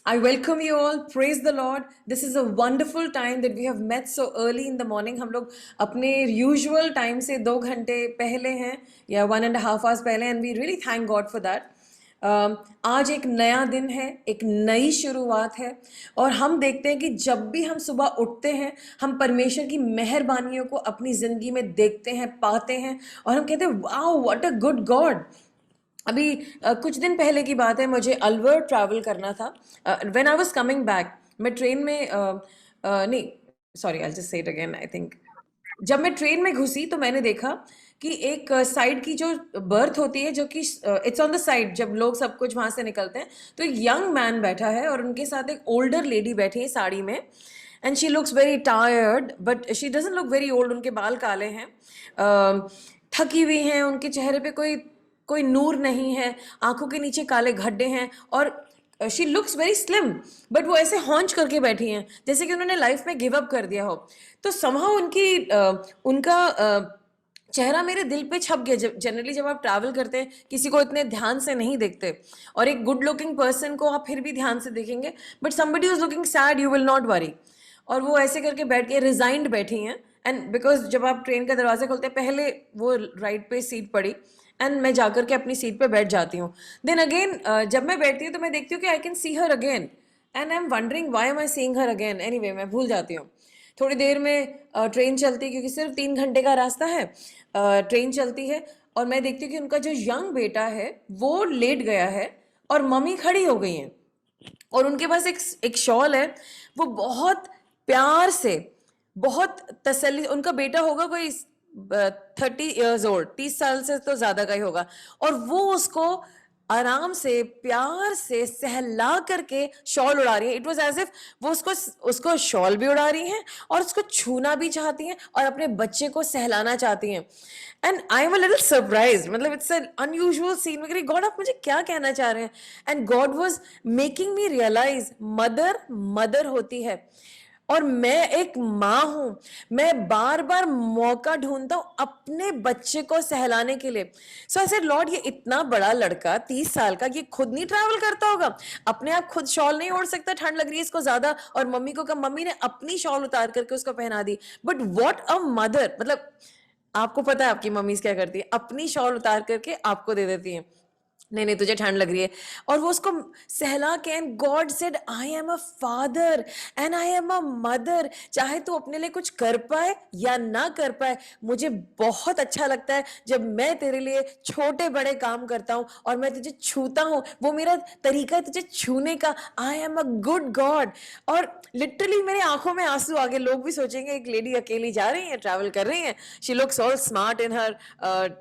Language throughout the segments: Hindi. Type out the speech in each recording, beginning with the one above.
I welcome you all. Praise the Lord. This is a wonderful time that we have met so early in the morning. हम लोग अपने usual time से 2 घंटे पहले हैं या 1.5 hours पहले and we really thank God for that. आज एक नया दिन है, एक नई शुरुआत है और हम देखते हैं कि जब भी हम सुबह उठते हैं हम परमेश्वर की मेहरबानियों को अपनी ज़िंदगी में देखते हैं, पाते हैं और हम कहते हैं wow what a good God. अभी कुछ दिन पहले की बात है, मुझे अलवर ट्रैवल करना था. When I was coming back, मैं ट्रेन में नहीं, sorry I just say it again. I think जब मैं ट्रेन में घुसी तो मैंने देखा कि एक साइड की जो बर्थ होती है, जो कि इट्स ऑन द साइड, जब लोग सब कुछ वहाँ से निकलते हैं तो एक यंग मैन बैठा है और उनके साथ एक ओल्डर लेडी बैठी है साड़ी में. And she looks very tired but she doesn't look very old. उनके बाल काले हैं, थकी हुई हैं, उनके चेहरे पे कोई कोई नूर नहीं है, आंखों के नीचे काले गड्ढे हैं और she looks very slim. But वो ऐसे हॉन्च करके बैठी हैं जैसे कि उन्होंने लाइफ में गिव अप कर दिया हो. तो समहाउ उनका चेहरा मेरे दिल पे छप गया. जनरली जब आप ट्रैवल करते हैं किसी को इतने ध्यान से नहीं देखते और एक गुड लुकिंग पर्सन को आप फिर भी ध्यान से देखेंगे, but somebody is looking sad you will not worry. और वो ऐसे करके बैठ के रिजाइंड बैठी हैं. एंड बिकॉज जब आप ट्रेन का दरवाजा खोलते हैं पहले वो राइट पे सीट पड़ी एंड मैं जाकर के अपनी सीट पे बैठ जाती हूँ. देन अगेन जब मैं बैठती हूँ तो मैं देखती हूँ कि I can see her again and I am wondering why am I seeing her again. Anyway मैं भूल जाती हूँ. थोड़ी देर में ट्रेन चलती है क्योंकि सिर्फ 3 घंटे का रास्ता है. ट्रेन चलती है और मैं देखती हूँ कि उनका जो यंग बेटा है वो लेट गया है और मम्मी खड़ी हो गई हैं और उनके पास एक शॉल है. वो बहुत प्यार से, बहुत तसल्ली, उनका बेटा होगा कोई 30 years old, 30 साल से तो ज्यादा का ही होगा, और वो उसको आराम से प्यार से सहला करके शॉल उड़ा रही है. इट वॉज एज इफ वो उसको शॉल भी उड़ा रही हैं और उसको छूना भी चाहती हैं और अपने बच्चे को सहलाना चाहती हैं. And I am a little surprise. मतलब इट्स एन अनयूजुअल सीन. मैं गॉड आप मुझे क्या कहना चाह रहे हैं. And God was making me realise mother mother होती है और मैं एक माँ हूं. मैं बार बार मौका ढूंढता हूं अपने बच्चे को सहलाने के लिए. सो आई सेड लॉर्ड, ये इतना बड़ा लड़का 30 साल का, ये खुद नहीं ट्रैवल करता होगा, अपने आप खुद शॉल नहीं ओढ़ सकता, ठंड लग रही है इसको ज्यादा, और मम्मी को कहा, मम्मी ने अपनी शॉल उतार करके उसको पहना दी. But what a mother. मतलब आपको पता है आपकी मम्मीज क्या करती है, अपनी शॉल उतार करके आपको दे देती है, नहीं नहीं तुझे ठंड लग रही है, और वो उसको सहला के. And God said I am a father and I am a mother. चाहे तू अपने लिए कुछ कर पाए या ना कर पाए, मुझे बहुत अच्छा लगता है जब मैं तेरे लिए छोटे बड़े काम करता हूं और मैं तुझे छूता हूं. वो मेरा तरीका है तुझे छूने का. आई एम अ गुड गॉड. और लिटरली मेरे आंखों में आंसू आ गए. लोग भी सोचेंगे एक लेडी अकेली जा रही है, ट्रैवल कर रही है, she looks all smart in her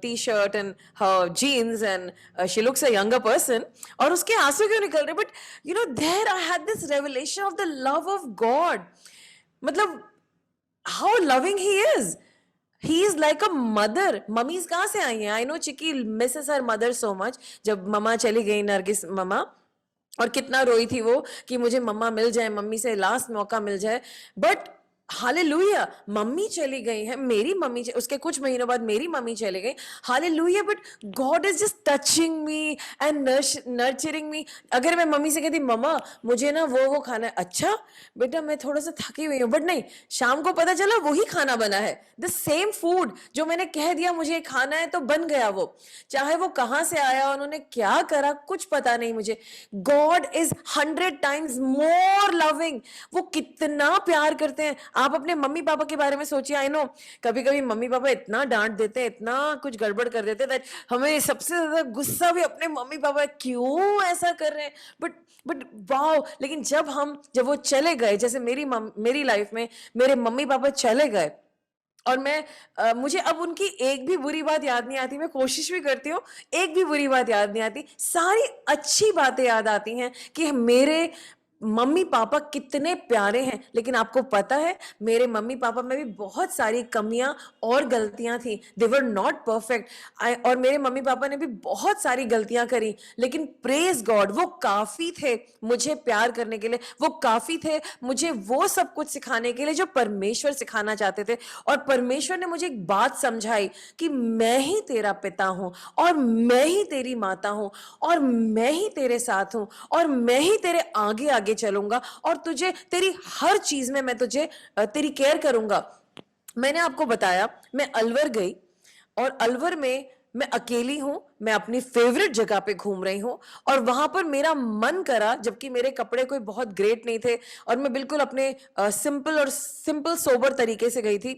T shirt and her jeans and she looks a younger person, और उसके आंसू क्यों निकल रहे. But you know there I had this revelation of the love of God. मतलब how loving he is. He is like a mother. Mummies कहाँ से आई हैं. I know Chiki misses her mother so much. जब मम्मा चली गई, नरगिस मम्मा, और कितना रोई थी वो कि मुझे मम्मा मिल जाए, मम्मी से लास्ट मौका मिल जाए. बट हालेलुया, मम्मी चली गई है, मेरी मम्मी उसके कुछ महीनों बाद मेरी मम्मी चली गई. Hallelujah. But God is just touching me and nurturing me. अगर मैं मम्मी से कहती मम्मा मुझे ना वो खाना है, अच्छा बेटा मैं थोड़ा सा थकी हुई हूँ, बट नहीं, शाम को पता चला वही खाना बना है, द सेम फूड जो मैंने कह दिया मुझे खाना है तो बन गया वो. चाहे वो कहाँ से आया, उन्होंने क्या करा, कुछ पता नहीं मुझे. God is 100 times more loving. वो कितना प्यार करते हैं. आप अपने मम्मी पापा के बारे में सोचिए. आई नो कभी कभी मम्मी पापा इतना डांट देते हैं, इतना कुछ गड़बड़ कर देते हैं, हमें सबसे ज्यादा गुस्सा भी अपने मम्मी पापा क्यों ऐसा कर रहे हैं. But wow. लेकिन जब वो चले गए, जैसे मेरी लाइफ में मेरे मम्मी पापा चले गए और मुझे अब उनकी एक भी बुरी बात याद नहीं आती. मैं कोशिश भी करती हूँ, एक भी बुरी बात याद नहीं आती. सारी अच्छी बातें याद आती हैं कि मेरे मम्मी पापा कितने प्यारे हैं. लेकिन आपको पता है मेरे मम्मी पापा में भी बहुत सारी कमियां और गलतियां थी. दे वर नॉट परफेक्ट. और मेरे मम्मी पापा ने भी बहुत सारी गलतियां करी, लेकिन प्रेज गॉड वो काफी थे मुझे प्यार करने के लिए. वो काफी थे मुझे वो सब कुछ सिखाने के लिए जो परमेश्वर सिखाना चाहते थे. और परमेश्वर ने मुझे एक बात समझाई कि मैं ही तेरा पिता हूं और मैं ही तेरी माता हूं और मैं ही तेरे साथ हूं और मैं ही तेरे आगे आगे आगे चलूंगा और तुझे तेरी हर चीज में मैं तुझे तेरी केयर करूंगा। मैंने आपको बताया मैं अलवर गई और अलवर में मैं अकेली हूं, मैं अपनी फेवरेट जगह पे घूम रही हूं और वहां पर मेरा मन करा, जबकि मेरे कपड़े कोई बहुत ग्रेट नहीं थे और मैं बिल्कुल अपने सिंपल सोबर तरीके से गई थी,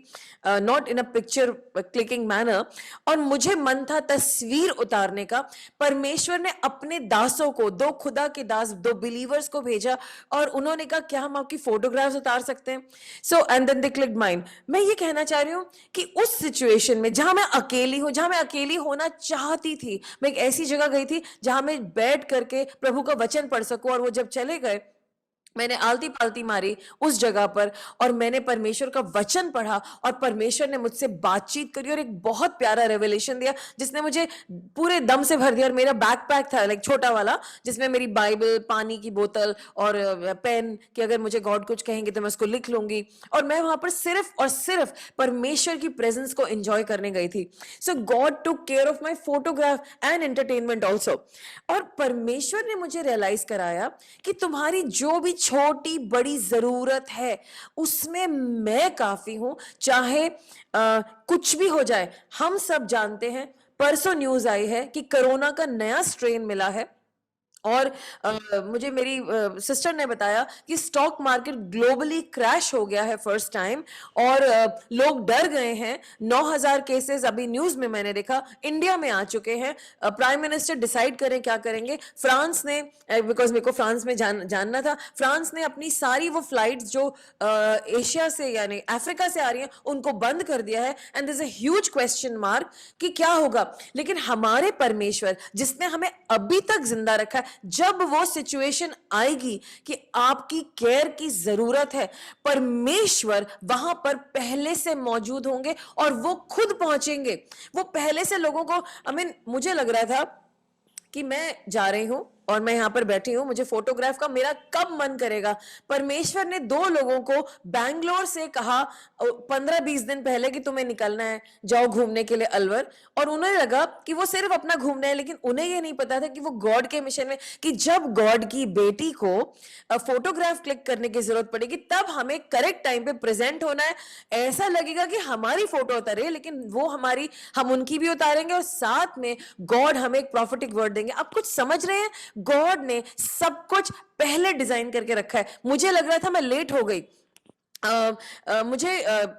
not in a picture clicking manner, और मुझे मन था तस्वीर उतारने का। परमेश्वर ने अपने दासों को, दो खुदा के दास, दो बिलीवर्स को भेजा और उन्होंने कहा क्या हम आपकी फोटोग्राफ्स उतार सकते हैं? So and then they clicked mine. मैं ये कहना चाह रही हूं कि उस सिचुएशन में जहां मैं अकेली हूं, जहां मैं अकेली होना चाहती थी, मैं एक ऐसी जगह गई थी जहां मैं बैठ करके प्रभु का वचन पढ़ सकूं, और वो जब चले गए मैंने आलती पालती मारी उस जगह पर और मैंने परमेश्वर का वचन पढ़ा और परमेश्वर ने मुझसे बातचीत करी और एक बहुत प्यारा रेवलेशन दिया जिसने मुझे पूरे दम से भर दिया। और मेरा बैकपैक था लाइक छोटा वाला, जिसमें मेरी बाइबल, पानी की बोतल और पेन, कि अगर मुझे गॉड कुछ कहेंगे तो मैं उसको लिख लूंगी। और मैं वहां पर सिर्फ और सिर्फ परमेश्वर की प्रेजेंस को एंजॉय करने गई थी। So God took care of my photograph and entertainment also. और परमेश्वर ने मुझे रियलाइज कराया कि तुम्हारी जो भी छोटी बड़ी जरूरत है उसमें मैं काफी हूं, चाहे कुछ भी हो जाए। हम सब जानते हैं, परसों न्यूज आई है कि कोरोना का नया स्ट्रेन मिला है और मुझे मेरी सिस्टर ने बताया कि स्टॉक मार्केट ग्लोबली क्रैश हो गया है फर्स्ट टाइम और लोग डर गए हैं। 9,000 केसेस अभी न्यूज में मैंने देखा इंडिया में आ चुके हैं। प्राइम मिनिस्टर डिसाइड करें क्या करेंगे। फ्रांस ने, बिकॉज मेरे को फ्रांस में जानना था, फ्रांस ने अपनी सारी वो फ्लाइट्स जो एशिया से यानी अफ्रीका से आ रही हैं उनको बंद कर दिया है। And this a huge question mark कि क्या होगा। लेकिन हमारे परमेश्वर जिसने हमें अभी तक जिंदा रखा है, जब वो सिचुएशन आएगी कि आपकी केयर की जरूरत है, परमेश्वर वहां पर पहले से मौजूद होंगे और वो खुद पहुंचेंगे। वो पहले से लोगों को, मुझे लग रहा था कि मैं जा रही हूं और मैं यहां पर बैठी हूं, मुझे फोटोग्राफ का मेरा कब मन करेगा। परमेश्वर ने 2 लोगों को बैंगलोर से कहा 15-20 दिन पहले कि तुम्हें निकलना है, जाओ घूमने के लिए अलवर। और उन्हें लगा कि वो सिर्फ अपना घूमना है, लेकिन उन्हें ये नहीं पता था कि वो गॉड के मिशन में, कि जब गॉड की बेटी को फोटोग्राफ क्लिक करने की जरूरत पड़ेगी तब हमें करेक्ट टाइम पे प्रेजेंट होना है। ऐसा लगेगा कि हमारी फोटो उतारे, लेकिन वो हम उनकी भी उतारेंगे और साथ में गॉड हमें एक प्रॉफिटिक वर्ड देंगे। आप कुछ समझ रहे हैं? गॉड ने सब कुछ पहले डिजाइन करके रखा है। मुझे लग रहा था मैं लेट हो गई। मुझे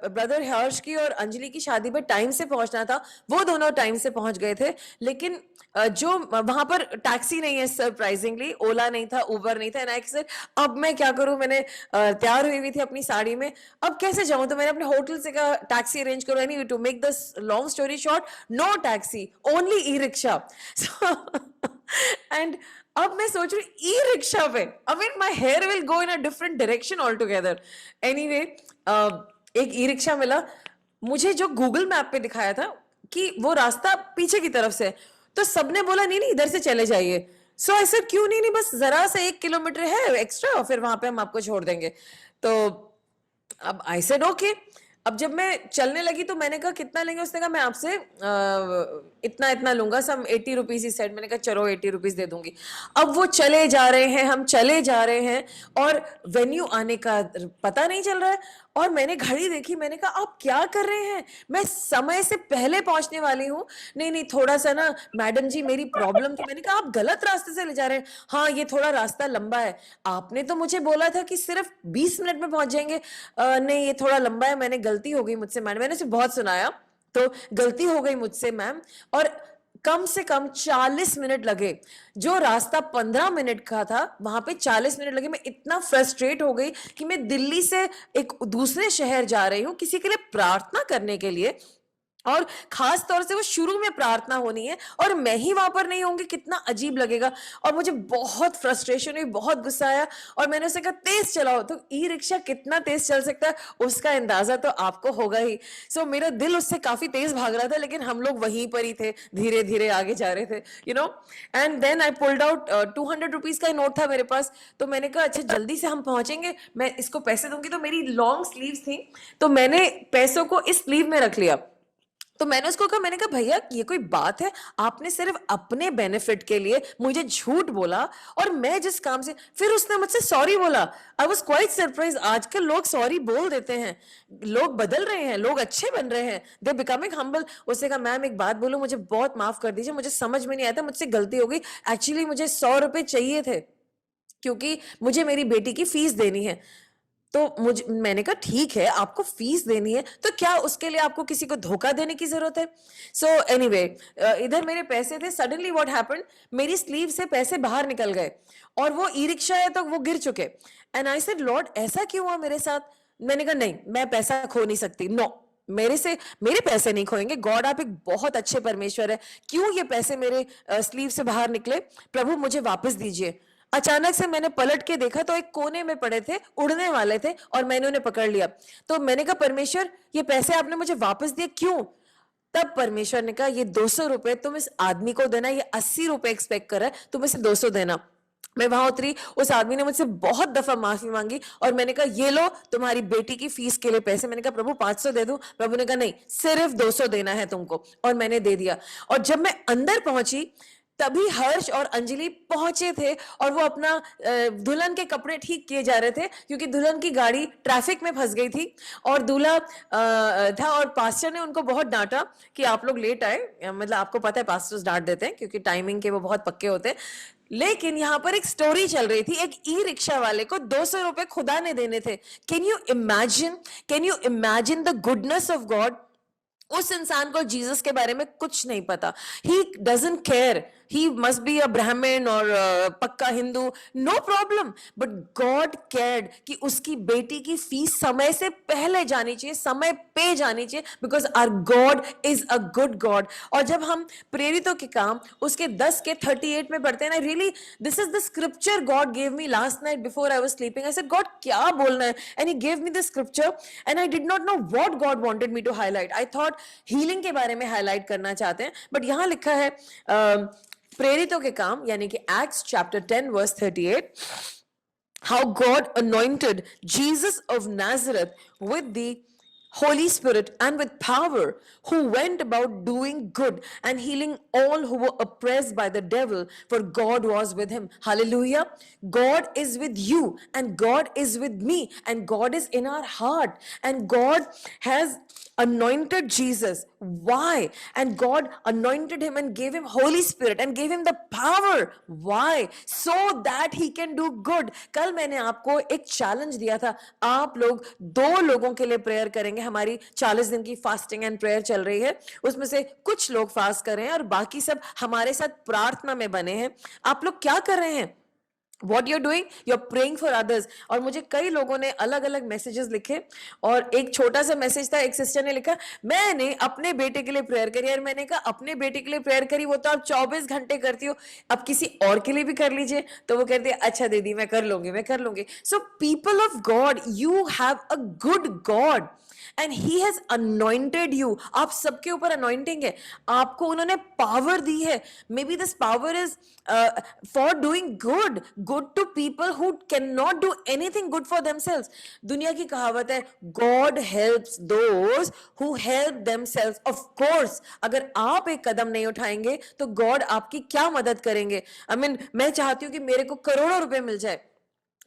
ब्रदर हर्ष की और अंजलि की शादी पे टाइम से पहुंचना था, वो दोनों टाइम से पहुंच गए थे, लेकिन जो वहां पर टैक्सी नहीं है, सरप्राइजिंगली ओला नहीं था, उबर नहीं था। एंड सर अब मैं क्या करूं, मैंने तैयार हुई हुई थी अपनी साड़ी में, अब कैसे जाऊं? तो मैंने अपने होटल से कहा टैक्सी अरेंज करो। Any to make this long story short, no taxi, only e rickshaw. And अब मैं सोच रही ई रिक्शा पे, my hair will go in a different direction all together. Anyway एक ई रिक्शा मिला मुझे, जो गूगल मैप पे दिखाया था कि वो रास्ता पीछे की तरफ से, तो सबने बोला नहीं नहीं इधर से चले जाइए। सो ऐसे क्यों नहीं, नहीं बस जरा से 1 किलोमीटर है एक्स्ट्रा और फिर वहां पे हम आपको छोड़ देंगे। तो अब आई सेड ओके। अब जब मैं चलने लगी तो मैंने कहा कितना लेंगे? उसने कहा मैं आपसे इतना इतना लूंगा, सम 80 रुपीज ही सेट। मैंने कहा चलो 80 रुपीज दे दूंगी। अब वो चले जा रहे हैं, हम चले जा रहे हैं और वेन्यू आने का पता नहीं चल रहा है। और मैंने घड़ी देखी, मैंने कहा आप क्या कर रहे हैं, मैं समय से पहले पहुंचने वाली हूँ। नहीं नहीं थोड़ा सा ना मैडम जी मेरी प्रॉब्लम थी। मैंने कहा आप गलत रास्ते से ले जा रहे हैं। हाँ ये थोड़ा रास्ता लंबा है, आपने तो मुझे बोला था कि सिर्फ 20 मिनट में पहुंच जाएंगे। नहीं ये थोड़ा लंबा है, मैंने गलती हो गई मुझसे मैडम। मैंने उसे बहुत सुनाया, तो गलती हो गई मुझसे मैम। और कम से कम 40 मिनट लगे, जो रास्ता 15 मिनट का था वहां पे 40 मिनट लगे। मैं इतना फ्रस्ट्रेट हो गई कि मैं दिल्ली से एक दूसरे शहर जा रही हूँ किसी के लिए प्रार्थना करने के लिए, और खास तौर से वो शुरू में प्रार्थना होनी है और मैं ही वहां पर नहीं होंगी, कितना अजीब लगेगा। और मुझे बहुत फ्रस्ट्रेशन हुई, बहुत गुस्सा आया और मैंने उसे कहा तेज चलाओ। तो ई रिक्शा कितना तेज चल सकता है उसका अंदाजा तो आपको होगा ही। सो मेरा दिल उससे काफी तेज भाग रहा था, लेकिन हम लोग वहीं पर ही थे, धीरे धीरे आगे जा रहे थे, you know. And then I pulled out 200 rupees का नोट था मेरे पास। तो मैंने कहा अच्छा जल्दी से हम पहुंचेंगे, मैं इसको पैसे दूंगी। तो मेरी लॉन्ग स्लीव्स थी, तो मैंने पैसों को इस स्लीव में रख लिया। तो मैंने उसको कहा, मैंने कहा भैया ये कोई बात है, आपने सिर्फ अपने बेनिफिट के लिए मुझे झूठ बोला और मैं जिस काम से, फिर उसने मुझसे सॉरी बोला। I was quite surprise. आजकल लोग सॉरी बोल देते हैं, लोग बदल रहे हैं, लोग अच्छे बन रहे हैं, दे बिकमिंग हम्बल। उसने कहा मैम एक बात बोलूं, मुझे बहुत माफ कर दीजिए, मुझे समझ में नहीं आया था, मुझसे गलती हो गई, एक्चुअली मुझे 100 रुपए चाहिए थे क्योंकि मुझे मेरी बेटी की फीस देनी है। तो मैंने कहा ठीक है, आपको फीस देनी है तो क्या उसके लिए आपको किसी को धोखा देने की जरूरत है? सो एनीवे, इधर मेरे पैसे थे, सडनली व्हाट हैपेंड, मेरी स्लीव से पैसे बाहर निकल गए और वो ई रिक्शा है तो वो गिर चुके। एंड आई सेड लॉर्ड ऐसा क्यों हुआ मेरे साथ? मैंने कहा नहीं, मैं पैसा खो नहीं सकती, नो, मेरे पैसे नहीं खोएंगे। गॉड आप एक बहुत अच्छे परमेश्वर है, क्यों ये पैसे मेरे स्लीव से बाहर निकले? प्रभु मुझे वापस दीजिए। अचानक से मैंने पलट के देखा तो एक कोने में पड़े थे, उड़ने वाले थे और मैंने उन्हें पकड़ लिया। तो मैंने कहा परमेश्वर ये पैसे आपने मुझे वापस दिए क्यों? तब परमेश्वर ने कहा ये 200 रुपए तुम इस आदमी को देना, ये 80 रुपए एक्सपेक्ट कर रहा है, तुम इसे 200 देना। मैं वहां उतरी, उस आदमी ने मुझसे बहुत दफा माफी मांगी और मैंने कहा ये लो तुम्हारी बेटी की फीस के लिए पैसे। मैंने कहा प्रभु 500 दे दूं? प्रभु ने कहा नहीं, सिर्फ 200 देना है तुमको, और मैंने दे दिया। और जब मैं अंदर पहुंची तभी हर्ष और अंजलि पहुंचे थे और वो अपना दुल्हन के कपड़े ठीक किए जा रहे थे क्योंकि दुल्हन की गाड़ी ट्रैफिक में फंस गई थी और दूल्हा था। और पास्टर ने उनको बहुत डांटा कि आप लोग लेट आए, मतलब आपको पता है पास्टर्स डांट देते हैं क्योंकि टाइमिंग के वो बहुत पक्के होते हैं। लेकिन यहां पर एक स्टोरी चल रही थी, एक ई रिक्शा वाले को 200 रुपए खुदा ने देने थे। Can you imagine the goodness of God? उस इंसान को जीसस के बारे में कुछ नहीं पता, he doesn't care, he must be a Brahmin और पक्का Hindu, no problem, but God cared कि उसकी बेटी की फीस समय से पहले जानी चाहिए, समय पे जानी चाहिए, because our God is a good God. और जब हम प्रेरितों के काम उसके 10 के 38 में पढ़ते हैं ना, really this is the scripture God gave me last night before I was sleeping. I said God क्या बोलना है, and he gave me the scripture and I did not know what God wanted me to highlight. I thought healing के बारे में हाईलाइट करना चाहते हैं, बट यहां लिखा है प्रेरितों के काम यानी कि Acts chapter 10 verse 38, how God anointed Jesus of Nazareth with the Holy Spirit and with power, who went about doing good and healing all who were oppressed by the devil, for God was with him. Hallelujah. God is with you and God is with me and God is in our heart and God has anointed Jesus. Why? And God anointed him and gave him Holy Spirit and gave him the power. Why? So that he can do good. कल मैंने आपको एक चैलेंज दिया था, आप लोग 2 लोगों के लिए प्रेयर करेंगे। हमारी 40 दिन की फास्टिंग एंड प्रेयर चल रही है, उसमें से कुछ लोग फास्ट कर रहे हैं और बाकी सब हमारे साथ प्रार्थना में बने हैं। आप लोग क्या कर रहे हैं? What you're doing, you're praying for others। और मुझे कई लोगों ने अलग अलग मैसेजेस लिखे और एक छोटा सा मैसेज था, एक सिस्टर ने लिखा मैंने अपने बेटे के लिए प्रेयर करी। और मैंने कहा अपने बेटे के लिए प्रेयर करी, वो तो आप 24 घंटे करती हो, अब किसी और के लिए भी कर लीजिए। तो वो कहती है अच्छा दीदी मैं कर लूंगी। So people of God, you have a good God and he has anointed you. आप सबके ऊपर अनॉइंटिंग है, आपको उन्होंने पावर दी है। Maybe this power is for doing good to people who can not do anything good for themselves. दुनिया की कहावत है God helps those who help themselves. Of course अगर आप एक कदम नहीं उठाएंगे तो गॉड आपकी क्या मदद करेंगे? आई मीन मैं चाहती हूं कि मेरे को करोड़ों रुपए मिल जाए।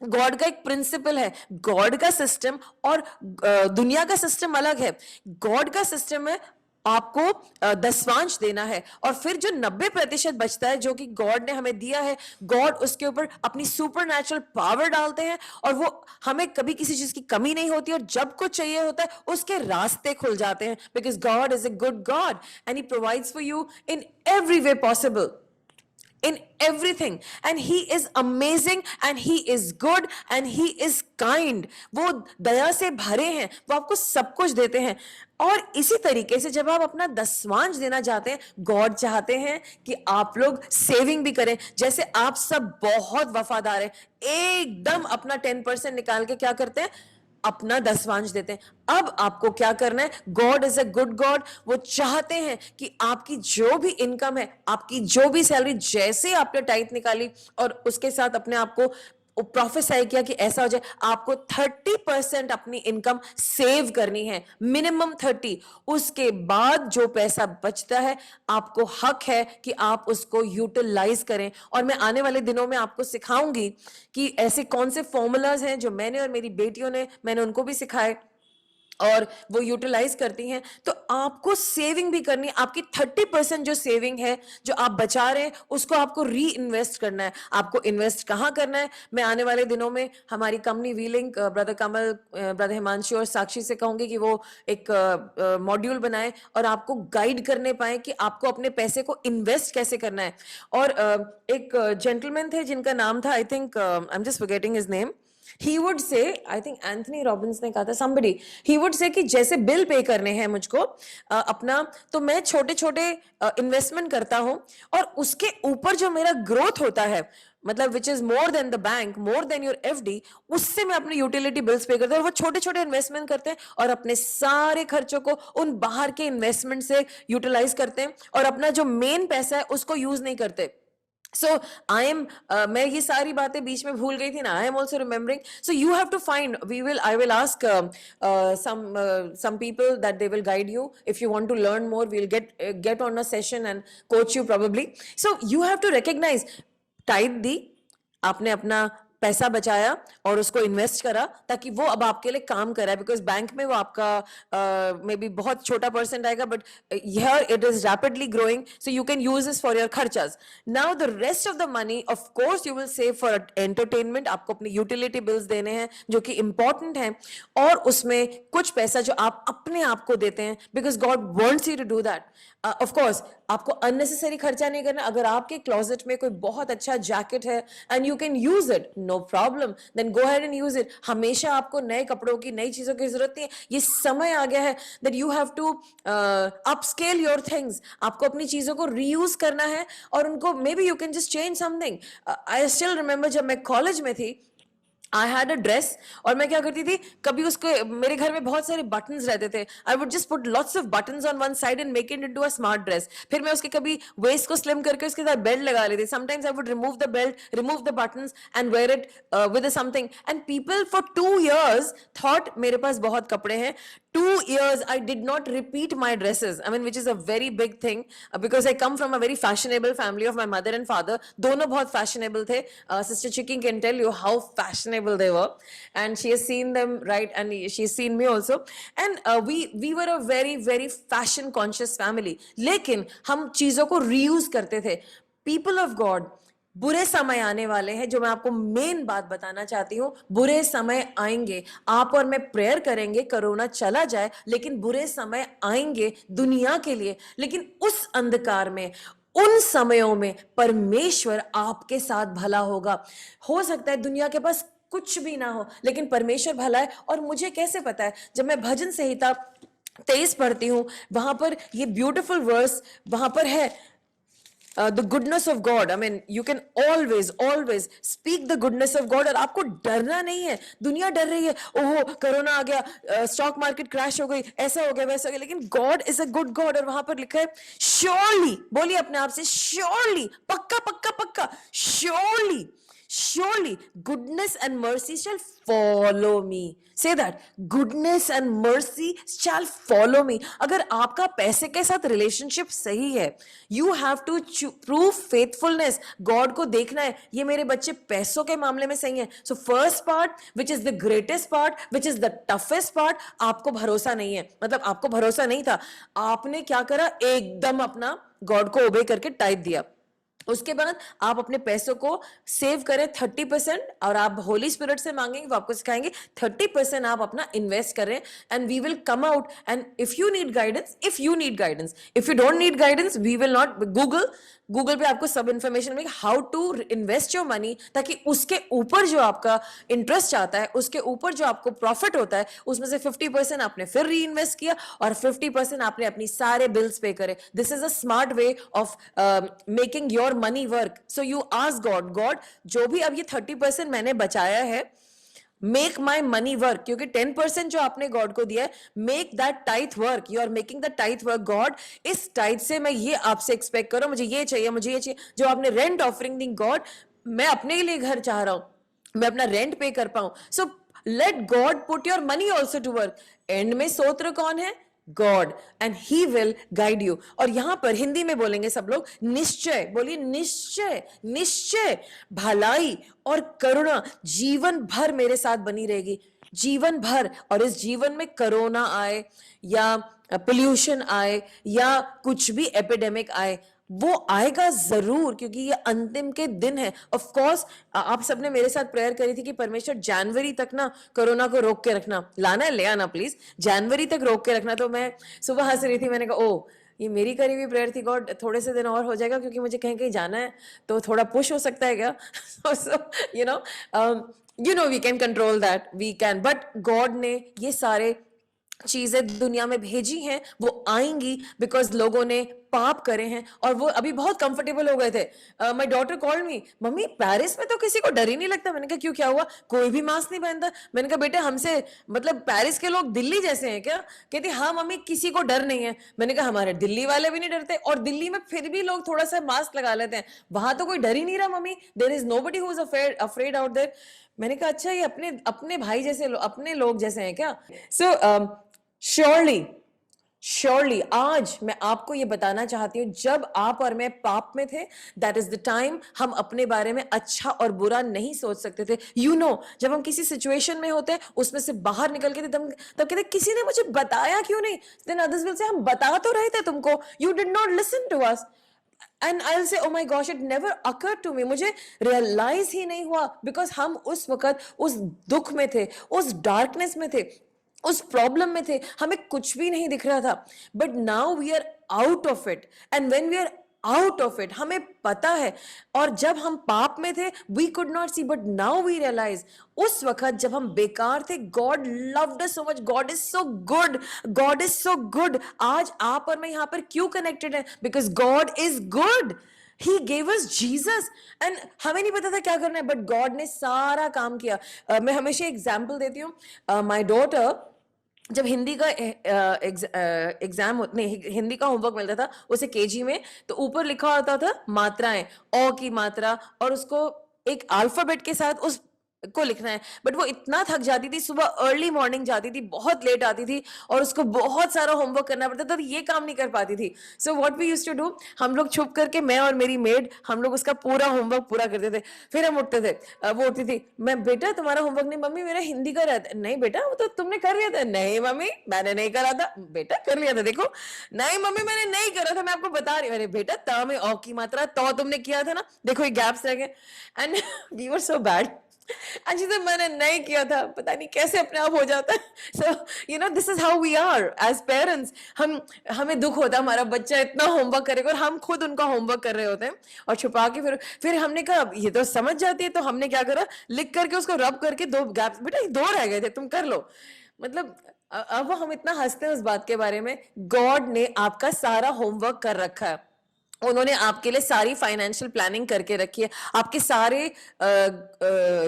गॉड का एक प्रिंसिपल है, गॉड का सिस्टम और दुनिया का सिस्टम अलग है। गॉड का सिस्टम है आपको दसवांश देना है और फिर जो 90% बचता है जो कि गॉड ने हमें दिया है, गॉड उसके ऊपर अपनी सुपरनैचुरल पावर डालते हैं और वो हमें कभी किसी चीज की कमी नहीं होती और जब कुछ चाहिए होता है उसके रास्ते खुल जाते हैं, because God is a good God and he provides for you in every way possible, in everything, and he is amazing and he is good and he is kind। वो दया से भरे हैं, वो आपको सब कुछ देते हैं। और इसी तरीके से जब आप अपना दसवांश देना चाहते हैं, गॉड चाहते हैं कि आप लोग सेविंग भी करें। जैसे आप सब बहुत वफादार हैं, एकदम अपना 10% निकाल के क्या करते हैं, अपना दसवांश देते हैं। अब आपको क्या करना है, God is a good God, वो चाहते हैं कि आपकी जो भी इनकम है, आपकी जो भी सैलरी, जैसे आपने टाइट निकाली और उसके साथ अपने आप को प्रोफेसाई किया कि ऐसा हो जाए, आपको 30% अपनी इनकम सेव करनी है, मिनिमम 30। उसके बाद जो पैसा बचता है आपको हक है कि आप उसको यूटिलाइज करें। और मैं आने वाले दिनों में आपको सिखाऊंगी कि ऐसे कौन से फॉर्मूलाज हैं जो मैंने और मेरी बेटियों ने, मैंने उनको भी सिखाए और वो यूटिलाइज करती हैं। तो आपको सेविंग भी करनी है। आपकी 30% जो सेविंग है, जो आप बचा रहे हैं, उसको आपको री इन्वेस्ट करना है। आपको इन्वेस्ट कहाँ करना है, मैं आने वाले दिनों में हमारी कंपनी वीलिंक, ब्रदर कमल, ब्रदर हिमांशु और साक्षी से कहूंगी कि वो एक मॉड्यूल बनाए और आपको गाइड करने पाए कि आपको अपने पैसे को इन्वेस्ट कैसे करना है। और एक जेंटलमैन थे जिनका नाम था, I think I am just forgetting his name, he would say, I think Anthony Robbins ने कहा था, somebody, he would say कि जैसे बिल पे करने हैं मुझको अपना, तो मैं छोटे छोटे इन्वेस्टमेंट करता हूं और उसके ऊपर जो मेरा ग्रोथ होता है, मतलब which is more than the bank, more than your FD, उससे मैं अपने यूटिलिटी बिल्स पे करता हूं। और वो छोटे छोटे इन्वेस्टमेंट करते हैं और अपने सारे खर्चों को उन बाहर के इन्वेस्टमेंट से यूटिलाइज करते हैं और अपना जो मेन पैसा है उसको यूज नहीं करते। So I am मैं ये सारी बातें बीच में भूल गई थी ना, I am also remembering. So you have to find, I will ask some people that they will guide you. If you want to learn more, we'll get on a session and coach you probably. So you have to recognize, tithe दी आपने, अपना पैसा बचाया और उसको इन्वेस्ट करा ताकि वो अब आपके लिए काम कर रहा है। बिकॉज बैंक में वो आपका मे बी बहुत छोटा परसेंट आएगा, but here it is rapidly growing, so you can use this for your खर्चास। Now the rest of the money of course you will save for entertainment. आपको अपनी यूटिलिटी बिल्स देने हैं जो कि इंपॉर्टेंट हैं, और उसमें कुछ पैसा जो आप अपने आप को देते हैं, because God wants you to do that. Of course आपको अननेसेसरी खर्चा नहीं करना। अगर आपके क्लोजेट में कोई बहुत अच्छा जैकेट है and you can use it, no problem, then go ahead and use it. हमेशा आपको नए कपड़ों की, नई चीजों की जरूरत नहीं है। ये समय आ गया है that you have to upscale your things. आपको अपनी चीजों को रीयूज करना है और उनको, maybe you can just change something. I still remember जब मैं कॉलेज में थी, आई हैड अ ड्रेस, और मैं क्या करती थी, कभी उसके, मेरे घर में बहुत सारे बटन्स रहते थे, I would just put lots of buttons on one side and make it into a smart dress. फिर मैं उसके कभी वेस्ट को स्लिम करके उसके साथ बेल्ट लगा लेती। Sometimes I would remove the belt, remove the buttons and wear it with something, and people for 2 years thought मेरे पास बहुत कपड़े हैं। 2 years I did not repeat my dresses, I mean, which is a very big thing, because I come from a very fashionable family of my mother and father. दोनों बहुत fashionable थे. Sister Chiki can tell you how fashionable they were, and she has seen them, right, and she has seen me also. And we were a very very fashion conscious family. लेकिन हम चीजों को reuse करते थे. People of God, बुरे समय आने वाले हैं, जो मैं आपको मेन बात बताना चाहती हूं। बुरे समय आएंगे, आप और मैं प्रेयर करेंगे कोरोना चला जाए, लेकिन बुरे समय आएंगे दुनिया के लिए। लेकिन उस अंधकार में, उन समयों में परमेश्वर आपके साथ भला होगा। हो सकता है दुनिया के पास कुछ भी ना हो, लेकिन परमेश्वर भला है। और मुझे कैसे पता है, जब मैं भजन संहिता 23 पढ़ती हूं, वहां पर ये ब्यूटीफुल वर्स वहां पर है, the goodness of God. I mean, you can always speak the goodness of God, और आपको डरना नहीं है। दुनिया डर रही है, ओहो कोरोना आ गया, स्टॉक मार्केट क्रैश हो गई, ऐसा हो गया, वैसा हो गया, लेकिन God is a good God. और वहां पर लिखा है श्योरली, बोलिए अपने आप से श्योरली, पक्का पक्का पक्का, surely surely goodness and mercy shall follow me. Say that, goodness and mercy shall follow me. अगर आपका पैसे के साथ रिलेशनशिप सही है, you have to prove faithfulness. God को देखना है, ये मेरे बच्चे पैसों के मामले में सही है। So first part, which is the greatest part, which is the toughest part, आपको भरोसा नहीं है। मतलब आपको भरोसा नहीं था, आपने क्या करा, एकदम अपना गॉड को ओबे करके टाइप दिया। उसके बाद आप अपने पैसों को सेव करें 30%, और आप होली स्पिरिट से मांगेंगे, वो आपको सिखाएंगे 30% आप अपना इन्वेस्ट करें, and we will come out. And if you need guidance, if you don't need guidance, we will not. Google पे आपको सब इंफॉर्मेशन मिलेगी, how to invest your money, ताकि उसके ऊपर जो आपका इंटरेस्ट आता है, उसके ऊपर जो आपको प्रॉफिट होता है, उसमें से 50% आपने फिर री इन्वेस्ट किया और 50% आपने अपनी सारे बिल्स पे करे। This is a smart way of making your money work. So you ask God, जो भी अब ये 30% मैंने बचाया है, मेक माई मनी वर्क, क्योंकि 10% जो आपने गॉड को दिया है, make that tithe work. You are making the tithe work. God, इस टाइथ से मैं ये आपसे एक्सपेक्ट करो, मुझे ये चाहिए, मुझे ये चाहिए। जो आपने रेंट ऑफरिंग दी, गॉड मैं अपने लिए घर चाह रहा हूं, मैं अपना रेंट पे कर पाऊं. So let God put your money also to work. And में सोत्र कौन है? God. And he will guide you. और यहां पर हिंदी में बोलेंगे सब लोग, निश्चय. बोलिए निश्चय. निश्चय भलाई और करुणा जीवन भर मेरे साथ बनी रहेगी. जीवन भर. और इस जीवन में कोरोना आए या पोल्यूशन आए या कुछ भी एपिडेमिक आए, वो आएगा जरूर, क्योंकि ये अंतिम के दिन है. ऑफ कोर्स आप सबने मेरे साथ प्रेयर करी थी कि परमेश्वर जनवरी तक ना कोरोना को रोक के रखना. लाना है ले आना प्लीज, जनवरी तक रोक के रखना. तो मैं सुबह हंस रही थी, मैंने कहा ओ ये मेरी करी हुई प्रेयर थी गॉड, थोड़े से दिन और हो जाएगा क्योंकि मुझे कहीं कहीं जाना है, तो थोड़ा पुश हो सकता है क्या? You know we can control that, we can. But God ने ये सारे चीजें दुनिया में भेजी हैं, वो आएंगी बिकॉज लोगों ने पाप करे हैं. और वो अभी बहुत कंफर्टेबल हो गए थे. My daughter called me, mummy Paris में तो किसी को डर ही नहीं लगता. मैंने कहा क्यों, क्या हुआ? कोई भी मास्क नहीं पहनता. मैंने कहा बेटे हमसे मतलब पेरिस के लोग दिल्ली जैसे हैं क्या? कहती हाँ मम्मी किसी को डर नहीं है. मैंने कहा हमारे दिल्ली वाले भी नहीं डरते, और दिल्ली में फिर भी लोग थोड़ा सा मास्क लगा लेते हैं. वहां तो कोई डर ही नहीं रहा mummy. There is nobody who is afraid out there. मैंने कहा अच्छा ये अपने अपने भाई जैसे अपने लोग जैसे हैं क्या? सो श्योरली श्योरली आज मैं आपको ये बताना चाहती हूँ, जब आप और मैं पाप में थे, दैट इज द टाइम हम अपने बारे में अच्छा और बुरा नहीं सोच सकते थे. जब हम किसी सिचुएशन में होते हैं, उसमें से बाहर निकल के तब कहते किसी ने मुझे बताया क्यों नहीं. देन अदर्स विल से हम बता तो रहे थे तुमको, you did not listen to us. And I will say oh my gosh it never occurred to me. मुझे रियलाइज ही नहीं हुआ बिकॉज हम उस वक्त उस दुख में थे, उस डार्कनेस में थे, उस प्रॉब्लम में थे, हमें कुछ भी नहीं दिख रहा था. But now we are out of it. And when we are out of it हमें पता है. और जब हम पाप में थे we could not see, but now we realise. उस वक्त जब हम बेकार थे, God loved us so much. God is so good. God is so good. आज आप और मैं यहां पर क्यों कनेक्टेड है? Because God is good. He gave us Jesus. And हमें नहीं पता था क्या करना है, बट गॉड ने सारा काम किया. मैं हमेशा एग्जाम्पल देती हूँ. माई डॉटर जब हिंदी का एग्जाम नहीं, हिंदी का होमवर्क मिलता था उसे केजी में, तो ऊपर लिखा होता था मात्राएं, ओ की मात्रा, और उसको एक अल्फाबेट के साथ उस को लिखना है. बट वो इतना थक जाती थी, सुबह अर्ली मॉर्निंग जाती थी, बहुत लेट आती थी, और उसको बहुत सारा होमवर्क करना पड़ता था, तो ये काम नहीं कर पाती थी. So what we used to do, हम लोग छुप करके, मैं और मेरी मेड, हम लोग उसका पूरा होमवर्क पूरा करते थे. फिर हम उठते थे, वो उठती थी, मैं बेटा तुम्हारा होमवर्क नहीं. मम्मी मेरा हिंदी का रहता है. नहीं बेटा वो तो तुमने कर लिया था. नहीं मम्मी मैंने नहीं करा था. बेटा कर लिया था देखो. नहीं मम्मी मैंने नहीं करा था, मैं आपको बता रही हूँ. अरे बेटा त में ओ की मात्रा, तो तुमने किया था ना, देखो ये गैप्स रह गए. And we were so bad. अच्छी तो मैंने नहीं किया था, पता नहीं कैसे अपने आप हो जाता है. So this is how we are as parents. हमें दुख होता है हमारा बच्चा इतना होमवर्क करेगा, और हम खुद उनका होमवर्क कर रहे होते हैं, और छुपा के फिर हमने कहा ये तो समझ जाती है, तो हमने क्या करा, लिख करके उसको रब करके 2 गैप्स, बेटा 2 रह गए थे तुम कर लो. मतलब अब हम इतना हंसते हैं उस बात के बारे में. गॉड ने आपका सारा होमवर्क कर रखा है. उन्होंने आपके लिए सारी फाइनेंशियल प्लानिंग करके रखी है, आपके सारे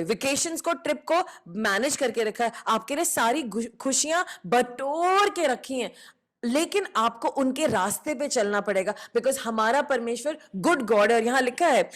वेकेशंस को, ट्रिप को मैनेज करके रखा है, आपके लिए सारी खुशियां बटोर के रखी हैं. लेकिन आपको उनके रास्ते पे चलना पड़ेगा, बिकॉज हमारा परमेश्वर गुड गॉड है. और यहां लिखा है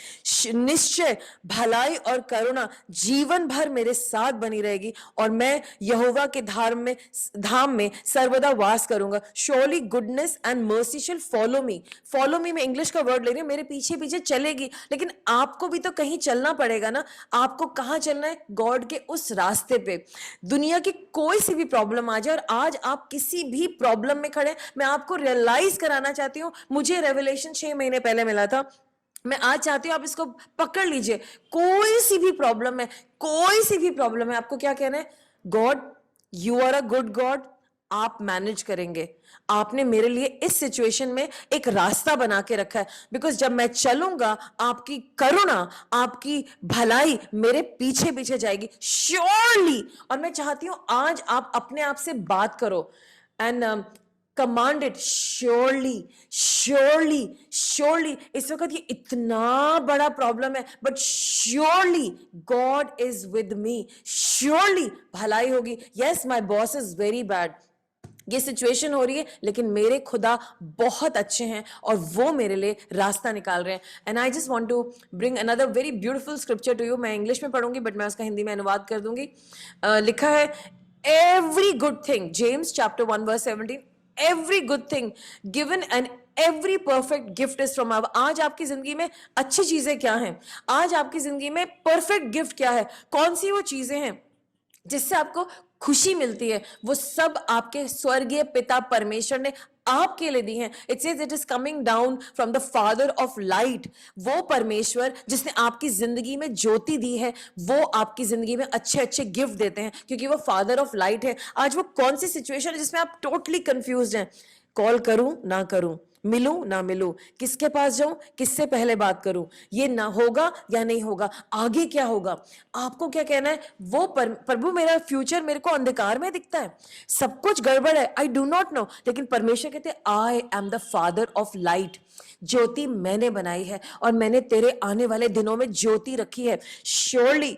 निश्चय भलाई और करुणा जीवन भर मेरे साथ बनी रहेगी, और मैं यहोवा के धाम में सर्वदा वास करूंगा. श्योरली गुडनेस एंड मर्सी शिल फॉलो मी. फॉलो मी मैं इंग्लिश का वर्ड ले रही हूं, मेरे पीछे पीछे चलेगी. लेकिन आपको भी तो कहीं चलना पड़ेगा ना. आपको कहां चलना है? गॉड के उस रास्ते पे. दुनिया की कोई सी भी प्रॉब्लम आ जाए, और आज आप किसी भी प्रॉब्लम में खड़े, मैं आपको रियलाइज कराना चाहती हूं. मुझे रेवलेशन 6 महीने पहले मिला था. मैं आज चाहती हूं आप इसको पकड़ लीजिए. कोई सी भी प्रॉब्लम है, कोई सी भी प्रॉब्लम है, आपको क्या कहना है? God you are a good God. आप मैनेज करेंगे. आपने मेरे लिए इस सिचुएशन में एक रास्ता बना के रखा है, बिकॉज जब मैं चलूंगा आपकी करुणा, आपकी भलाई मेरे पीछे पीछे जाएगी श्योरली. और मैं चाहती हूं आज आप अपने आप से बात करो and command it surely surely surely. इस वक्त ये इतना बड़ा प्रॉब्लम है, but surely God is with me. Surely भलाई होगी. Yes my boss is very bad. ये सिचुएशन हो रही है, लेकिन मेरे खुदा बहुत अच्छे हैं और वो मेरे लिए रास्ता निकाल रहे हैं. And I just want to bring another very beautiful scripture to you. मैं इंग्लिश में पढ़ूंगी बट मैं उसका हिंदी में अनुवाद कर दूंगी. लिखा है, every good thing, James chapter 1 verse 17, every good thing given and every perfect gift is from above. आज आपकी जिंदगी में अच्छी चीजें क्या हैं? आज आपकी जिंदगी में परफेक्ट गिफ्ट क्या है? कौन सी वो चीजें हैं जिससे आपको खुशी मिलती है? वो सब आपके स्वर्गीय पिता परमेश्वर ने आपके लिए दी हैं. It says it is coming down from the father of light. वो परमेश्वर जिसने आपकी जिंदगी में ज्योति दी है, वो आपकी जिंदगी में अच्छे अच्छे गिफ्ट देते हैं, क्योंकि वो फादर ऑफ लाइट है. आज वो कौन सी सिचुएशन है जिसमें आप टोटली कंफ्यूज्ड हैं? कॉल करूं ना करूं, मिलूं ना मिलूं, किसके पास जाऊं, किससे पहले बात करूं, ये ना होगा या नहीं होगा, आगे क्या होगा? आपको क्या कहना है? वो प्रभु मेरा फ्यूचर मेरे को अंधकार में दिखता है, सब कुछ गड़बड़ है, आई डू नॉट नो. लेकिन परमेश्वर कहते हैं, I am the father of light. ज्योति मैंने बनाई है और मैंने तेरे आने वाले दिनों में ज्योति रखी है. Surely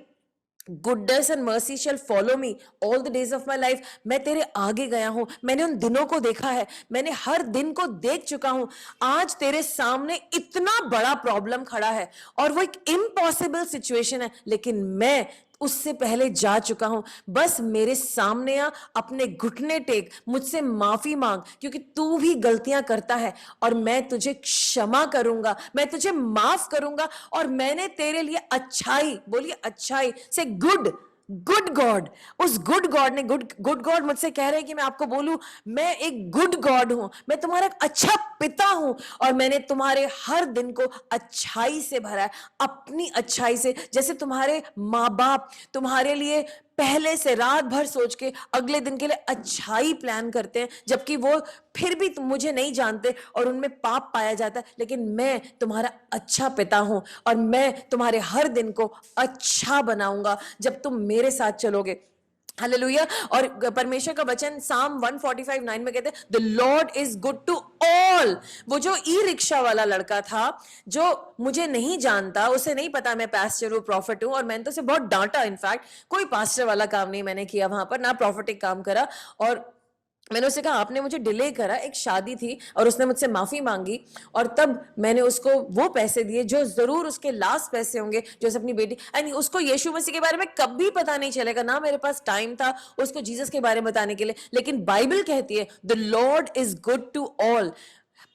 goodness and mercy shall follow me all the days of my life. मैं तेरे आगे गया हूं, मैंने उन दिनों को देखा है, मैंने हर दिन को देख चुका हूं. आज तेरे सामने इतना बड़ा प्रॉब्लम खड़ा है और वो एक इम्पॉसिबल सिचुएशन है, लेकिन मैं उससे पहले जा चुका हूं. बस मेरे सामने आ, अपने घुटने टेक, मुझसे माफी मांग, क्योंकि तू भी गलतियां करता है और मैं तुझे क्षमा करूंगा, मैं तुझे माफ करूंगा. और मैंने तेरे लिए अच्छाई, बोलिए अच्छाई से, गुड गॉड, उस गुड गॉड ने, गुड गॉड मुझसे कह रहे हैं कि मैं आपको बोलूं, मैं एक गुड गॉड हूं, मैं तुम्हारा एक अच्छा पिता हूं और मैंने तुम्हारे हर दिन को अच्छाई से भरा है, अपनी अच्छाई से. जैसे तुम्हारे माँ बाप तुम्हारे लिए पहले से रात भर सोच के अगले दिन के लिए अच्छाई प्लान करते हैं, जबकि वो फिर भी तुम मुझे नहीं जानते और उनमें पाप पाया जाता है, लेकिन मैं तुम्हारा अच्छा पिता हूं और मैं तुम्हारे हर दिन को अच्छा बनाऊंगा जब तुम मेरे साथ चलोगे. हालेलुया. और परमेश्वर का वचन साम 145:9 में कहते हैं, the Lord is good to all. वो जो ई रिक्शा वाला लड़का था, जो मुझे नहीं जानता, उसे नहीं पता मैं पास्टर हूं, प्रॉफिट हूं, और मैंने तो उसे बहुत डांटा. इनफैक्ट कोई पास्टर वाला काम नहीं मैंने किया वहां पर, ना प्रॉफिटिक काम करा. और मैंने उससे कहा, आपने मुझे डिले करा, एक शादी थी और उसने मुझसे माफी मांगी, और तब मैंने उसको वो पैसे दिए जो जरूर उसके लास्ट पैसे होंगे, जो अपनी बेटी, एंड उसको यीशु मसीह के बारे में कभी पता नहीं चलेगा, ना मेरे पास टाइम था उसको जीसस के बारे में बताने के लिए. लेकिन बाइबल कहती है, the Lord is good to all.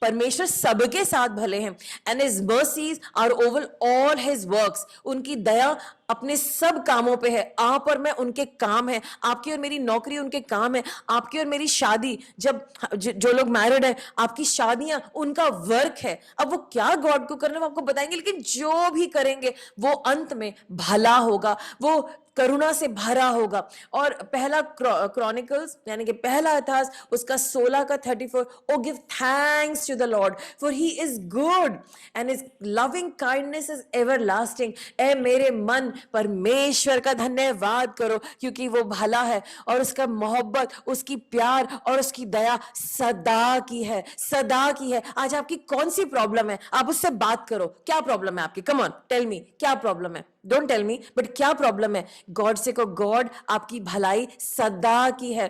परमेश्वर सबके साथ भले हैं. And his mercies are over all his works. उनकी दया अपने सब कामों पे है. आप और मैं उनके काम है. आपकी और मेरी नौकरी उनके काम है. आपकी और मेरी शादी, जब जो लोग मैरिड है, आपकी शादियां उनका वर्क है. अब वो क्या गॉड को करना, वो आपको बताएंगे, लेकिन जो भी करेंगे वो अंत में भला होगा, वो करुणा से भरा होगा. और पहला क्रॉनिकल्स यानी कि पहला इतिहास, उसका 16 का 34, O give thanks to the Lord for he is good and his loving kindness is everlasting. ए मेरे मन, परमेश्वर का धन्यवाद करो, क्योंकि वो भला है और उसका मोहब्बत, उसकी प्यार और उसकी दया सदा की है, सदा की है. आज आपकी कौन सी प्रॉब्लम है, आप उससे बात करो. क्या प्रॉब्लम है आपकी? कम ऑन टेल मी, क्या प्रॉब्लम है? डोंट टेल मी, बट क्या प्रॉब्लम है? गॉड से को, गॉड आपकी भलाई सदा की है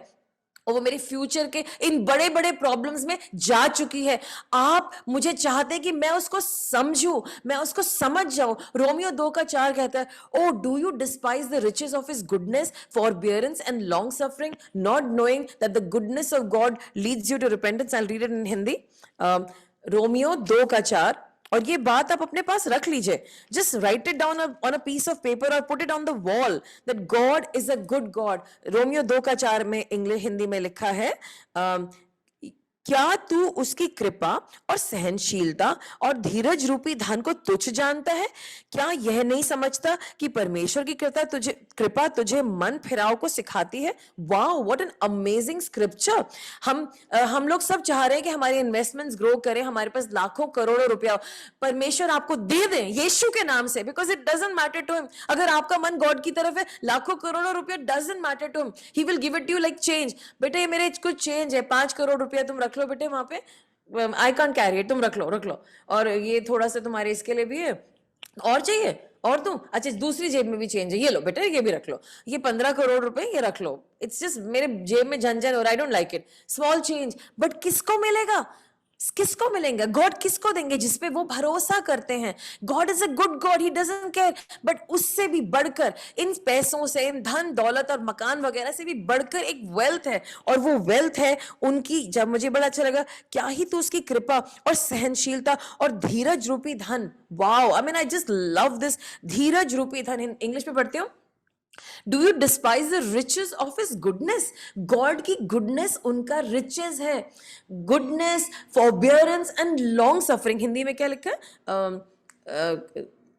और वो मेरे फ्यूचर के इन बड़े बड़े प्रॉब्लम्स में जा चुकी है. आप मुझे चाहते हैं कि मैं उसको समझूं, मैं उसको समझ जाऊं. रोमियो 2:4 कहता है, O do you despise the riches of his goodness, forbearance and long suffering, not knowing that the goodness of God leads you to repentance. I will read it in Hindi. Romeo 2:4. और ये बात आप अपने पास रख लीजिए. Just write it down on a piece of paper और put it on the wall, that God is a good God. Romeo 2:4 में इंग्लिश हिंदी में लिखा है, क्या तू उसकी कृपा और सहनशीलता और धीरज रूपी धन को तुच्छ जानता है? क्या यह नहीं समझता कि परमेश्वर की कृपा तुझे मन फिराव को सिखाती है? Wow, what an amazing scripture. हम लोग सब चाह रहे हैं कि हमारे इन्वेस्टमेंट्स ग्रो करें, हमारे पास लाखों करोड़ों रुपया हो. परमेश्वर आपको दे दें यीशु के नाम से, because it doesn't matter to him. अगर आपका मन गॉड की तरफ है, लाखों करोड़ों रुपया doesn't matter to him. He will give it you like change. बेटे मेरे कुछ चेंज है, 5 करोड़ रुपया तुम रख लो बेटे वहां पे, आई कांट कैरी इट, तुम रख लो. और ये थोड़ा सा तुम्हारे इसके लिए भी है, और चाहिए और दूं? अच्छा, दूसरी जेब में भी चेंज है, ये लो बेटा, ये भी रख लो, ये 15 करोड़ रुपए ये रख लो। इट्स जस्ट मेरे जेब में झंझन और I don't like it, small change. But किसको मिलेगा? किसको मिलेंगे? गॉड किसको देंगे? जिसपे वो भरोसा करते हैं। God is a good God, he doesn't care. But उससे भी बढ़कर, इन पैसों से, इन धन दौलत और मकान वगैरह से भी बढ़कर एक वेल्थ है, और वो वेल्थ है उनकी, जब मुझे बड़ा अच्छा लगा, क्या ही तो उसकी कृपा और सहनशीलता और धीरज रूपी धन। Wow, I mean I just love this, धीरज रूपी धन। इंग्लिश में पढ़ते हो, do you despise the riches of his goodness? God की गुडनेस उनका रिचेस है। Goodness, forbearance and long suffering. Hindi में क्या लिखा है?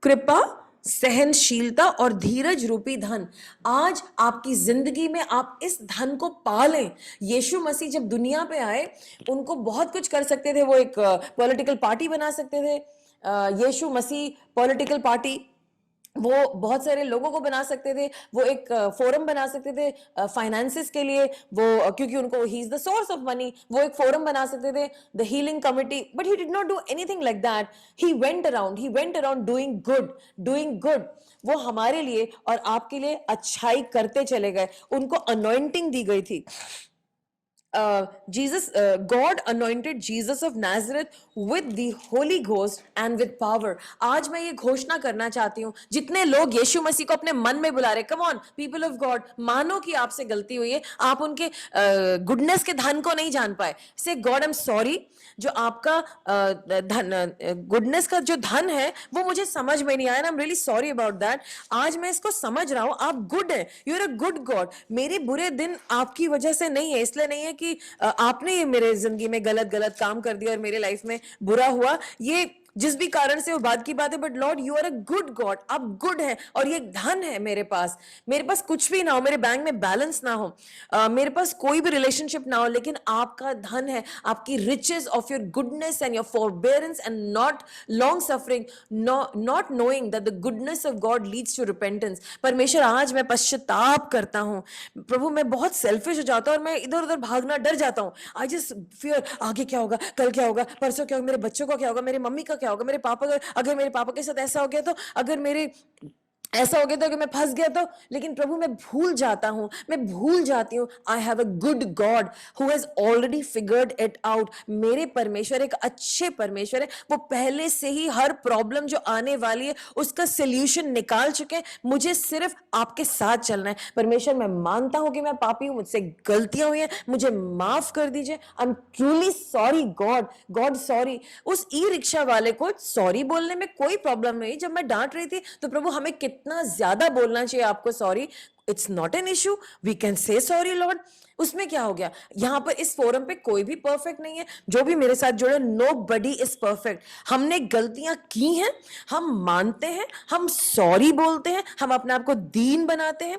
कृपा, सहनशीलता और धीरज रूपी धन। आज आपकी जिंदगी में आप इस धन को पालें। यीशु मसीह जब दुनिया पे आए, उनको बहुत कुछ कर सकते थे, वो एक पॉलिटिकल पार्टी बना सकते थे। यीशु मसीह पॉलिटिकल पार्टी, वो बहुत सारे लोगों को बना सकते थे, वो एक फोरम बना सकते थे फाइनेंसेस के लिए, वो क्योंकि उनको he is the source of money, वो एक फोरम बना सकते थे, the healing committee. But he did not do anything like that. He went around doing good. वो हमारे लिए और आपके लिए अच्छाई करते चले गए। उनको अनॉइंटिंग दी गई थी। God anointed Jesus of Nazareth with the Holy Ghost and with power. आज मैं ये घोषणा करना चाहती हूँ, जितने लोग यीशु मसीह को अपने मन में बुला रहे, कम ऑन पीपल ऑफ गॉड, मानो कि आपसे गलती हुई है, आप उनके गुडनेस के धन को नहीं जान पाए। से गॉड आई एम सॉरी, जो आपका धन, गुडनेस का जो धन है, वो मुझे समझ में नहीं आया, I am really sorry about that. आज मैं इसको समझ रहा हूँ, आप गुड है, you are a good God. मेरे बुरे दिन आपकी वजह से नहीं है, इसलिए नहीं है कि आपने ये मेरे जिंदगी में गलत गलत काम कर दिया और मेरे लाइफ में बुरा हुआ, ये जिस भी कारण से वो बात की बात है। But Lord, you are a good God, आप गुड है, और ये धन है मेरे पास कुछ भी ना हो, मेरे बैंक में बैलेंस ना हो, मेरे पास कोई भी रिलेशनशिप ना हो, लेकिन आपका धन है, आपकी riches of your goodness and your forbearance and not long suffering, not knowing that the goodness of God leads to repentance. परमेश्वर, आज मैं पश्चाताप करता हूं प्रभु, मैं बहुत सेल्फिश हो जाता हूं और मैं इधर उधर भागना डर जाता हूं। आई जस्ट फियर, आगे क्या होगा, कल क्या होगा, परसों क्या होगा, मेरे बच्चों का क्या होगा, मेरी मम्मी का क्या होगा, मेरे पापा का, अगर मेरे पापा के साथ ऐसा हो गया तो, अगर मेरे ऐसा हो गया तो, कि मैं फंस गया तो। लेकिन प्रभु, मैं भूल जाता हूं, मैं भूल जाती हूं, I have a good God who has already figured it out. मेरे परमेश्वर एक अच्छे परमेश्वर है, वो पहले से ही हर प्रॉब्लम जो आने वाली है उसका सोल्यूशन निकाल चुके हैं। मुझे सिर्फ आपके साथ चलना है। परमेश्वर, मैं मानता हूं कि मैं पापी हूं, मुझसे गलतियां हुई हैं, मुझे माफ कर दीजिए। I am truly sorry God sorry. उस ई रिक्शा वाले को सॉरी बोलने में कोई प्रॉब्लम नहीं। जब मैं डांट रही थी तो प्रभु, हमें कितना ज्यादा बोलना चाहिए आपको sorry. It's not an issue, we can say sorry Lord. उसमें क्या हो गया? यहां पर इस फोरम पे कोई भी परफेक्ट नहीं है, जो भी मेरे साथ जुड़े, नो बडी इज परफेक्ट। हमने गलतियां की हैं, हम मानते हैं, हम सॉरी बोलते हैं, हम अपने आप को दीन बनाते हैं।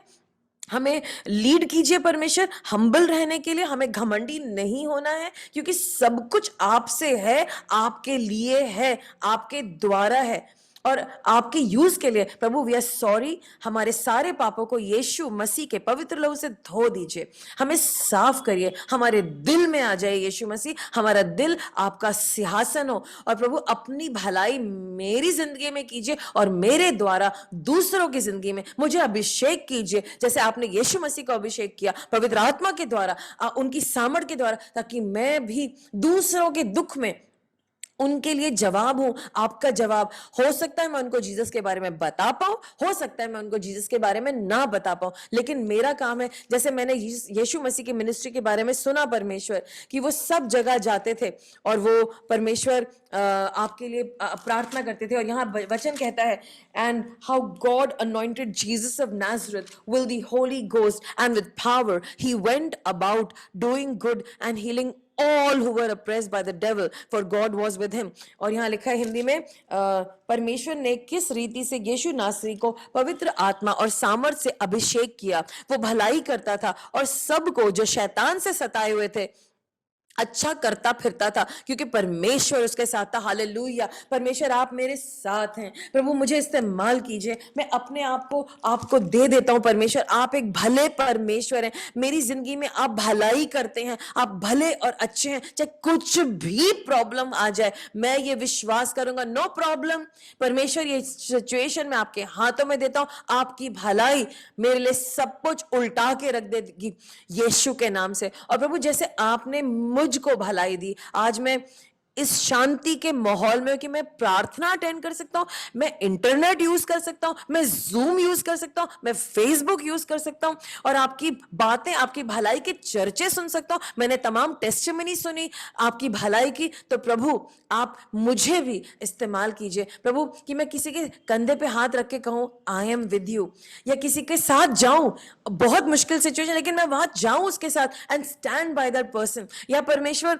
हमें लीड कीजिए परमेश्वर, हम्बल रहने के लिए। हमें घमंडी नहीं होना है, क्योंकि सब कुछ आपसे है, आपके लिए है, आपके द्वारा है और आपके यूज के लिए। प्रभु, वी आर सॉरी। हमारे सारे पापों को यीशु मसीह के पवित्र लहू से धो दीजिए, हमें साफ करिए, हमारे दिल में आ जाए यीशु मसीह, हमारा दिल आपका सिंहासन हो। और प्रभु, अपनी भलाई मेरी जिंदगी में कीजिए और मेरे द्वारा दूसरों की जिंदगी में मुझे अभिषेक कीजिए, जैसे आपने यीशु मसीह को अभिषेक किया पवित्र आत्मा के द्वारा, उनकी सामर्थ के द्वारा, ताकि मैं भी दूसरों के दुख में उनके लिए जवाब हूं, आपका जवाब। हो सकता है मैं उनको जीसस के बारे में बता पाऊं, हो सकता है मैं उनको जीसस के बारे में ना बता पाऊं, लेकिन मेरा काम है, जैसे मैंने यीशु मसीह की मिनिस्ट्री के बारे में सुना परमेश्वर, कि वो सब जगह जाते थे और वो परमेश्वर आपके लिए प्रार्थना करते थे। और यहाँ वचन कहता है, and how God anointed Jesus of Nazareth with the Holi ghost and with power, he went about doing good and healing all who were oppressed by the devil, for God was with him। और यहाँ लिखा है हिंदी में, परमेश्वर ने किस रीति से यीशु नासरी को पवित्र आत्मा और सामर्थ से अभिषेक किया। वो भलाई करता था और सबको जो शैतान से सताए हुए थे अच्छा करता फिरता था, क्योंकि परमेश्वर उसके साथ था। हालेलुया। परमेश्वर आप मेरे साथ हैं, प्रभु मुझे इस्तेमाल कीजिए, मैं अपने आप को आपको दे देता हूं। परमेश्वर आप एक भले परमेश्वर हैं, मेरी जिंदगी में आप भलाई करते हैं, आप भले और अच्छे हैं। चाहे कुछ भी प्रॉब्लम आ जाए, मैं ये विश्वास करूंगा, नो प्रॉब्लम, परमेश्वर ये सिचुएशन में आपके हाथों में देता हूं, आपकी भलाई मेरे लिए सब कुछ उल्टा के रख देगी यीशु के नाम से। और प्रभु जैसे आपने मुझको भलाई दी, आज मैं इस शांति के माहौल में कि मैं प्रार्थना अटेंड कर सकता हूं, मैं इंटरनेट यूज कर सकता हूं, मैं जूम यूज कर सकता हूं, मैं फेसबुक यूज कर सकता हूं, और आपकी बातें, आपकी भलाई के चर्चे सुन सकता हूं। मैंने तमाम टेस्टिमनी सुनी आपकी भलाई की। तो प्रभु आप मुझे भी इस्तेमाल कीजिए प्रभु, कि मैं किसी के कंधे पे हाथ रख के कहूं आई एम विद यू, या किसी के साथ जाऊं, बहुत मुश्किल सिचुएशन लेकिन मैं वहां जाऊं उसके साथ and stand by that person. या परमेश्वर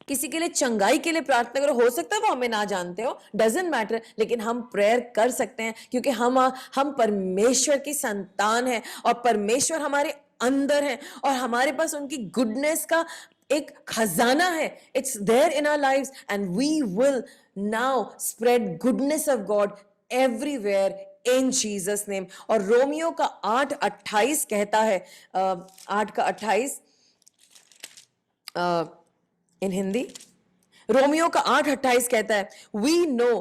किसी के लिए चंगाई के लिए प्रार्थना करो, हो सकता है वो हमें ना जानते हो, डजेंट मैटर, लेकिन हम प्रेयर कर सकते हैं, क्योंकि हम परमेश्वर की संतान हैं, और परमेश्वर हमारे अंदर है, और हमारे पास उनकी गुडनेस का एक खजाना है। It's there in our lives and we will now spread goodness of God everywhere in Jesus name. और रोमियो का 8:28 कहता है, 8:28 इन हिंदी, रोमियो का 8:28 कहता है, we know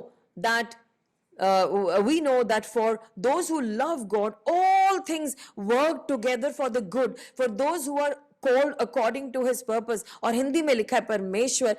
that for those who love God, all things work together for the good, for those who are called according to his purpose। और हिंदी में लिखा है, परमेश्वर,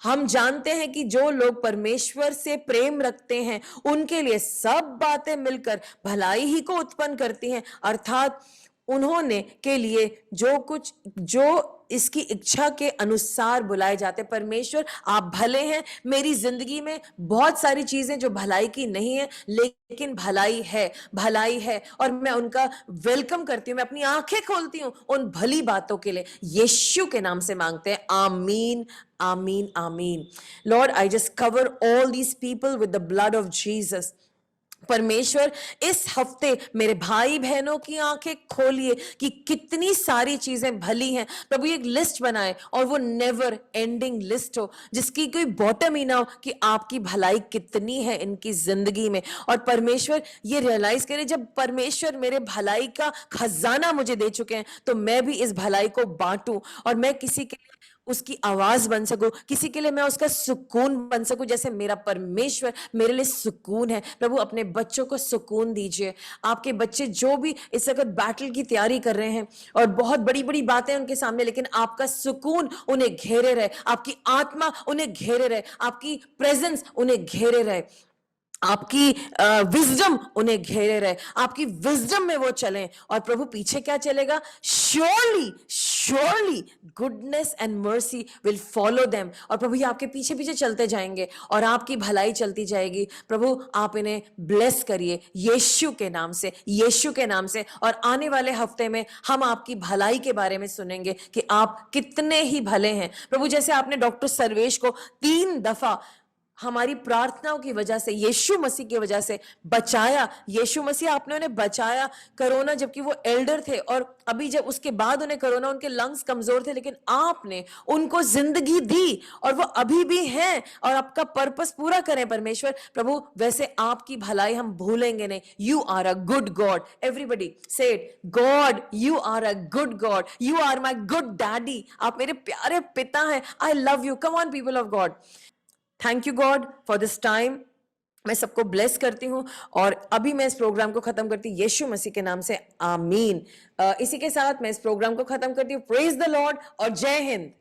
हम जानते हैं कि जो लोग परमेश्वर से प्रेम रखते हैं उनके लिए सब बातें मिलकर भलाई ही को उत्पन्न करती हैं, अर्थात उन्होंने के लिए जो इसकी इच्छा के अनुसार बुलाए जाते। परमेश्वर आप भले हैं, मेरी जिंदगी में बहुत सारी चीजें जो भलाई की नहीं है, लेकिन भलाई है, भलाई है, और मैं उनका वेलकम करती हूं, मैं अपनी आंखें खोलती हूं उन भली बातों के लिए। यीशु के नाम से मांगते हैं, आमीन आमीन आमीन। Lord, I just cover all these people with the blood of Jesus. परमेश्वर इस हफ्ते मेरे भाई बहनों की आंखें खोलिए कि कितनी सारी चीजें भली हैं। प्रभु एक लिस्ट बनाए, और वो नेवर एंडिंग लिस्ट हो, जिसकी कोई बॉटम ही ना हो कि आपकी भलाई कितनी है इनकी जिंदगी में। और परमेश्वर ये रियलाइज करे, जब परमेश्वर मेरे भलाई का खजाना मुझे दे चुके हैं, तो मैं भी इस भलाई को बांटूं, और मैं किसी के उसकी आवाज बन सकूं, किसी के लिए मैं उसका सुकून बन सकूं, जैसे मेरा परमेश्वर मेरे लिए सुकून है। प्रभु अपने बच्चों को सुकून दीजिए। आपके बच्चे जो भी इस वक्त बैटल की तैयारी कर रहे हैं, और बहुत बड़ी बड़ी बातें उनके सामने, लेकिन आपका सुकून उन्हें घेरे रहे, आपकी आत्मा उन्हें घेरे रहे, आपकी प्रेजेंस उन्हें घेरे रहे, आपकी विजडम उन्हें घेरे रहे, आपकी विजडम में वो चलें। और प्रभु पीछे क्या चलेगा? Surely surely goodness and mercy will follow them. और प्रभु ये आपके पीछे पीछे चलते जाएंगे, और आपकी भलाई चलती जाएगी। प्रभु आप इन्हें ब्लेस करिए यीशु के नाम से, यीशु के नाम से। और आने वाले हफ्ते में हम आपकी भलाई के बारे में सुनेंगे कि आप कितने ही भले हैं। प्रभु जैसे आपने डॉक्टर सर्वेश को 3 दफा हमारी प्रार्थनाओं की वजह से, यीशु मसीह की वजह से बचाया, यीशु मसीह आपने उन्हें बचाया कोरोना, जबकि वो एल्डर थे, और अभी जब उसके बाद उन्हें कोरोना, उनके लंग्स कमजोर थे, लेकिन आपने उनको जिंदगी दी, और वो अभी भी हैं, और आपका पर्पस पूरा करें परमेश्वर। प्रभु वैसे आपकी भलाई हम भूलेंगे नहीं। You are a good God, everybody say it, God you are a good God, you are my good daddy, आप मेरे प्यारे पिता हैं। I love you. Come on people of God, thank you God for this time. मैं सबको ब्लेस करती हूं, और अभी मैं इस प्रोग्राम को खत्म करती हूँ यीशु मसीह के नाम से, आमीन। इसी के साथ मैं इस प्रोग्राम को खत्म करती हूँ। प्रेज द लॉर्ड और जय हिंद।